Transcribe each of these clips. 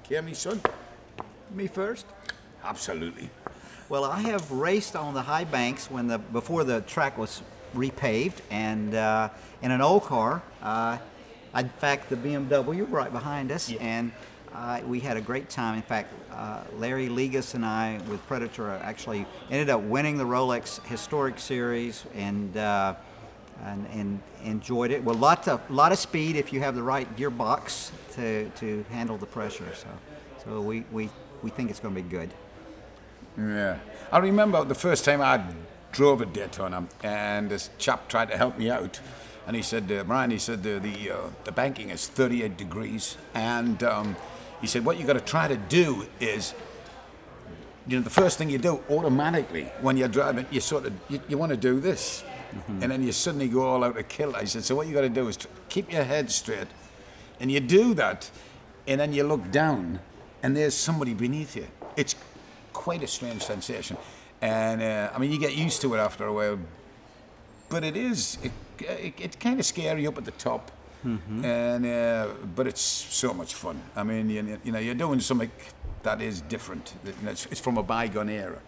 Okay, my son? Me first? Absolutely. Well, I have raced on the high banks before the track was repaved, and in an old car. In fact, the BMW right behind us, and we had a great time. In fact, Larry Ligas and I with Predator actually ended up winning the Rolex Historic Series, and enjoyed it. Well, lot of speed if you have the right gearbox to handle the pressure. So we think it's going to be good. Yeah, I remember the first time I drove at Daytona, and this chap tried to help me out, and he said, Brian, he said the banking is 38 degrees, and he said what you got to try to do is, you know, the first thing you do automatically when you're driving, you want to do this, and then you suddenly go all out of kilter. I said, so what you got to do is keep your head straight, and you do that, and then you look down, and there's somebody beneath you. It's quite a strange sensation, and I mean, you get used to it after a while, but it's kind of scary up at the top, and but it's so much fun. I mean, you know, you're doing something that is different. You know, it's from a bygone era,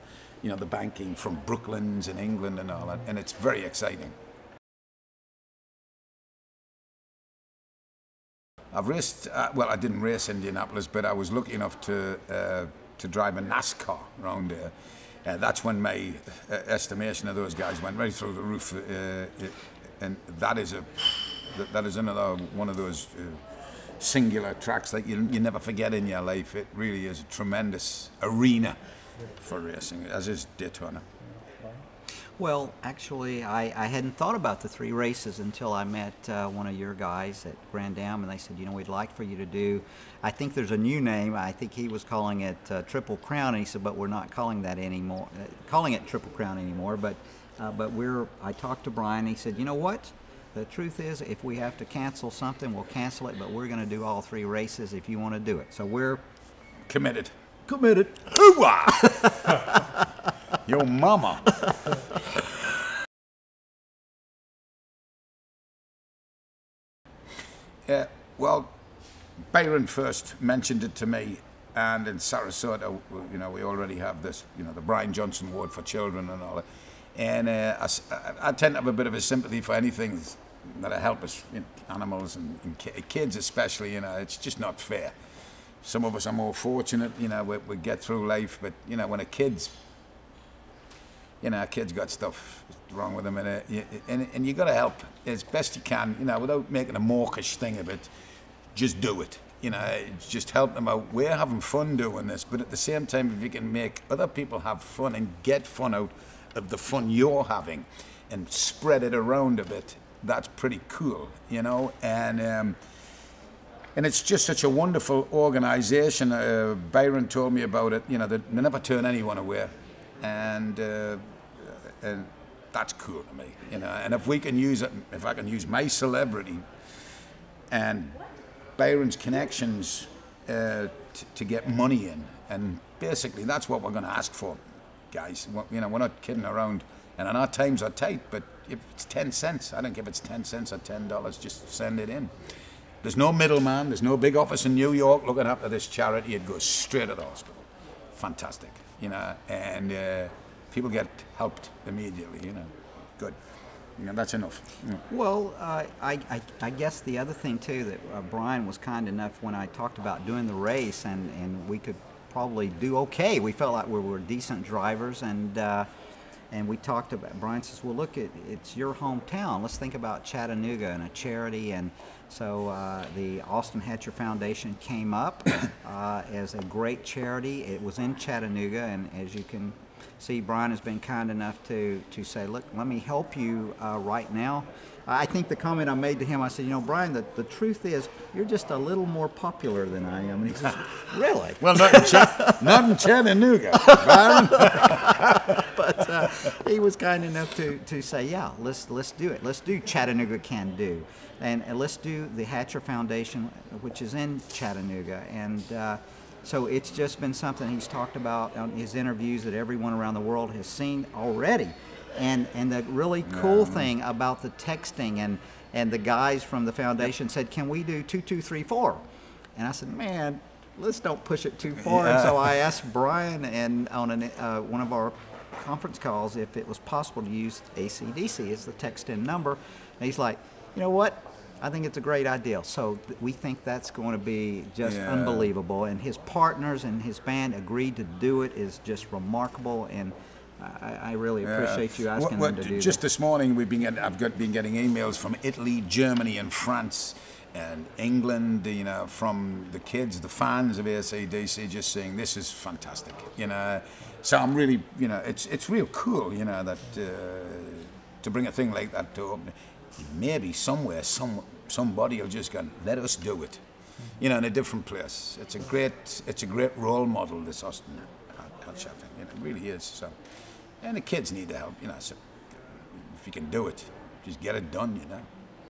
you know, the banking from Brooklands in England and all that, and it's very exciting. I've raced, well, I didn't race Indianapolis, but I was lucky enough to drive a NASCAR around there. That's when my estimation of those guys went right through the roof, and that is another one of those singular tracks that you never forget in your life. It really is a tremendous arena for racing, as is Daytona. Well, actually, I hadn't thought about the 3 races until I met one of your guys at Grand-Am, and they said, you know, we'd like for you to do, I think there's a new name. I think he was calling it Triple Crown, and he said, but we're not calling that anymore, calling it Triple Crown anymore. But I talked to Brian, and he said, you know what? The truth is, if we have to cancel something, we'll cancel it, but we're going to do all 3 races if you want to do it. So we're committed. Committed. Ooh-ah! Your mama. Well, Byron first mentioned it to me, and in Sarasota, you know, we already have this, you know, the Brian Johnson Award for Children and all that. And I tend to have a bit of a sympathy for anything that help us, you know, animals and kids especially. You know, it's just not fair. Some of us are more fortunate, you know, we get through life, but, you know, when a kid's got stuff wrong with them, and you got to help as best you can, you know, without making a mawkish thing of it. Just do it, you know, just help them out. We're having fun doing this, but at the same time, if you can make other people have fun and get fun out of the fun you're having and spread it around a bit, that's pretty cool, you know. And it's just such a wonderful organization. Byron told me about it, you know, they never turn anyone away, and that's cool to me, you know. And if we can use it, if I can use my celebrity and Byron's connections to get money in, and basically that's what we're going to ask for, guys. You know, we're not kidding around, and our times are tight, but if it's 10 cents, I don't care if it's 10 cents or $10, just send it in. There's no middleman, there's no big office in New York looking after this charity. It goes straight to the hospital. Fantastic, you know, and people get helped immediately, you know. Good. You know, that's enough. Yeah. Well, I guess the other thing too, that Brian was kind enough when I talked about doing the race, and we could probably do okay. We felt like we were decent drivers, and we talked about, Brian says, well, look, it's your hometown. Let's think about Chattanooga and a charity. And so the Austin Hatcher Foundation came up as a great charity. It was in Chattanooga, and as you can see, Brian has been kind enough to say, look, let me help you right now. I think the comment I made to him, I said, you know, Brian, the truth is, you're just a little more popular than I am. And he says, really? Well, not in Chattanooga, Byron. But he was kind enough to say, yeah, let's do it. Let's do Chattanooga Can Do. And let's do the Hatcher Foundation, which is in Chattanooga. And so it's just been something he's talked about on his interviews that everyone around the world has seen already. And the really cool thing about the texting, and the guys from the foundation said, can we do 2234? And I said, man, let's don't push it too far. And so I asked Brian and on one of our conference calls if it was possible to use AC/DC as the text-in number. And he's like, you know what? I think it's a great idea. So we think that's going to be just unbelievable. And his partners and his band agreed to do it. Is just remarkable. And I really appreciate you asking them to do just that. this morning, I've been getting emails from Italy, Germany, and France, and England. You know, from the kids, the fans of AC/DC, just saying this is fantastic. You know, so I'm really, you know, it's real cool. You know that to bring a thing like that to open. Maybe somewhere, somebody will just go, let us do it. You know, in a different place. It's a great role model, this Austin hot shop thing. You know, it really is. So, and the kids need the help. You know, so if you can do it, just get it done. You know.